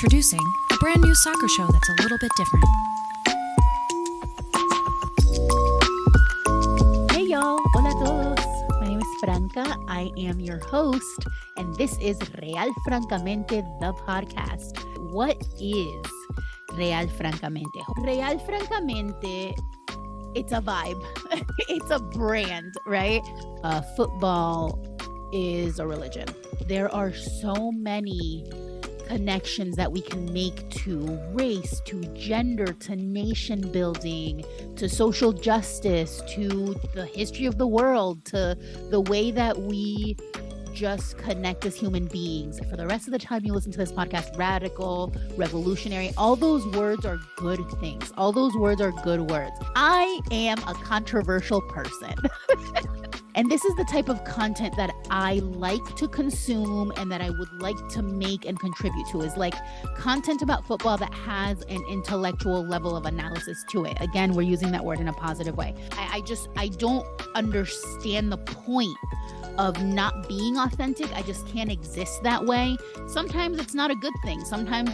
Introducing a brand new soccer show that's a little bit different. Hey y'all, hola todos. My name is Franca. I am your host, and this is Real Francamente, the podcast. What is Real Francamente? Real Francamente, it's a vibe. It's a brand, right? Football is a religion. There are so many connections that we can make to race, to gender, to nation building, to social justice, to the history of the world, to the way that we just connect as human beings. For the rest of the time you listen to this podcast, radical, revolutionary, all those words are good things. All those words are good words. I am a controversial person. And this is the type of content that I like to consume and that I would like to make and contribute to, is like content about football that has an intellectual level of analysis to it. Again, we're using that word in a positive way. I don't understand the point of not being authentic. I just can't exist that way. Sometimes it's not a good thing. Sometimes,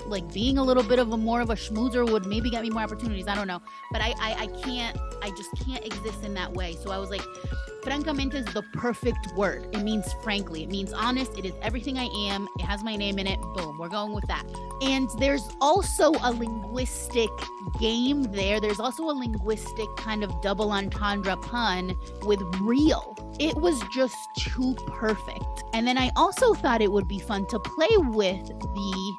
like being a little bit of more of a schmoozer would maybe get me more opportunities. I don't know. But I just can't exist in that way. So I was like, Francamente is the perfect word. It means frankly. It means honest. It is everything I am. It has my name in it. Boom. We're going with that. And there's also a linguistic game there. There's also a linguistic kind of double entendre pun with real. It was just too perfect. And then I also thought it would be fun to play with the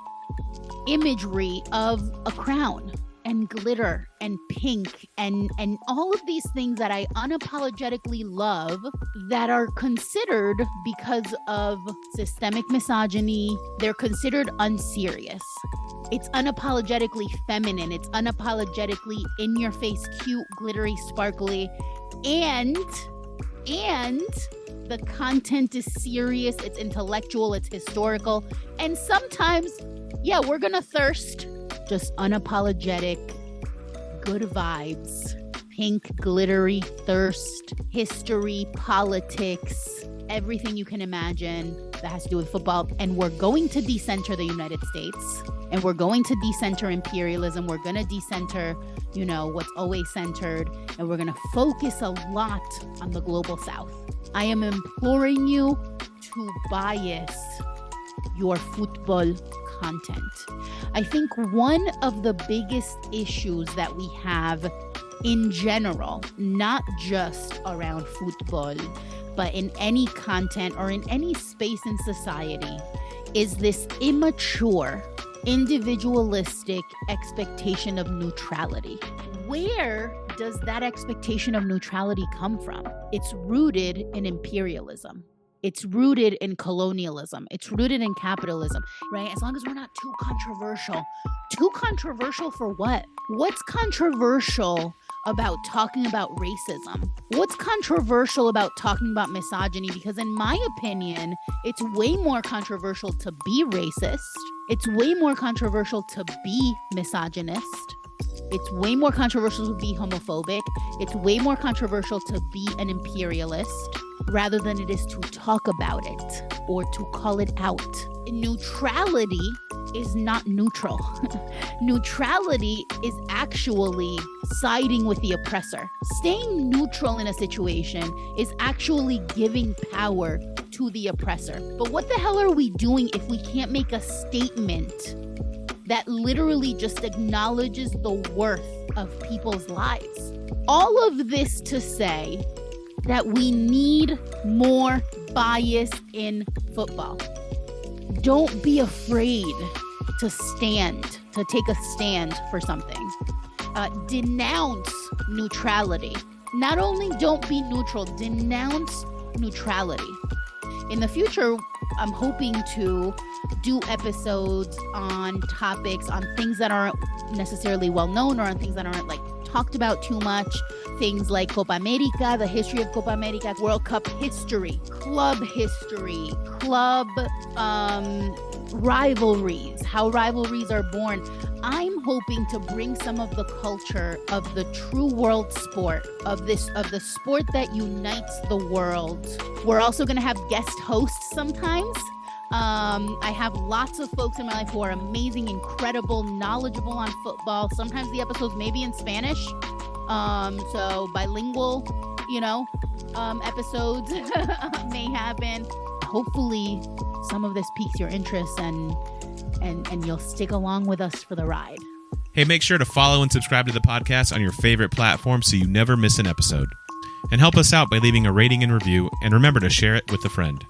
imagery of a crown and glitter and pink and all of these things that I unapologetically love that are considered, because of systemic misogyny, they're considered unserious. It's unapologetically feminine. It's unapologetically in your face, cute, glittery, sparkly, and the content is serious, it's intellectual, it's historical, and sometimes, we're gonna thirst. Just unapologetic, good vibes, pink, glittery, thirst, history, politics, everything you can imagine that has to do with football. And we're going to decenter the United States, and we're going to decenter imperialism. We're going to decenter, what's always centered, and we're going to focus a lot on the global South. I am imploring you to bias your football content. I think one of the biggest issues that we have in general, not just around football, but in any content or in any space in society, is this immature, individualistic expectation of neutrality. Where does that expectation of neutrality come from? It's rooted in imperialism. It's rooted in colonialism. It's rooted in capitalism, right? As long as we're not too controversial. Too controversial for what? What's controversial about talking about racism? What's controversial about talking about misogyny? Because in my opinion, it's way more controversial to be racist. It's way more controversial to be misogynist. It's way more controversial to be homophobic. It's way more controversial to be an imperialist rather than it is to talk about it or to call it out. Neutrality is not neutral. Neutrality is actually siding with the oppressor. Staying neutral in a situation is actually giving power to the oppressor. But what the hell are we doing if we can't make a statement that literally just acknowledges the worth of people's lives? All of this to say that we need more bias in football. Don't be afraid to take a stand for something. Denounce neutrality. Not only don't be neutral, denounce neutrality. In the future, I'm hoping to do episodes on topics, on things that aren't necessarily well known or on things that aren't talked about too much. Things like Copa America, the history of Copa America, World Cup history, club rivalries, how rivalries are born. I'm hoping to bring some of the culture of the true world sport, of the sport that unites the world. We're also going to have guest hosts sometimes. I have lots of folks in my life who are amazing, incredible, knowledgeable on football. Sometimes the episodes may be in Spanish. So bilingual, episodes may happen. Hopefully some of this piques your interest and you'll stick along with us for the ride. Hey, make sure to follow and subscribe to the podcast on your favorite platform so you never miss an episode. And help us out by leaving a rating and review, and remember to share it with a friend.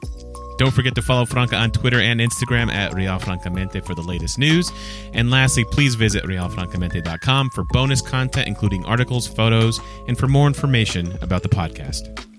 Don't forget to follow Franca on Twitter and Instagram at Francamente for the latest news. And lastly, please visit realfrancamente.com for bonus content, including articles, photos, and for more information about the podcast.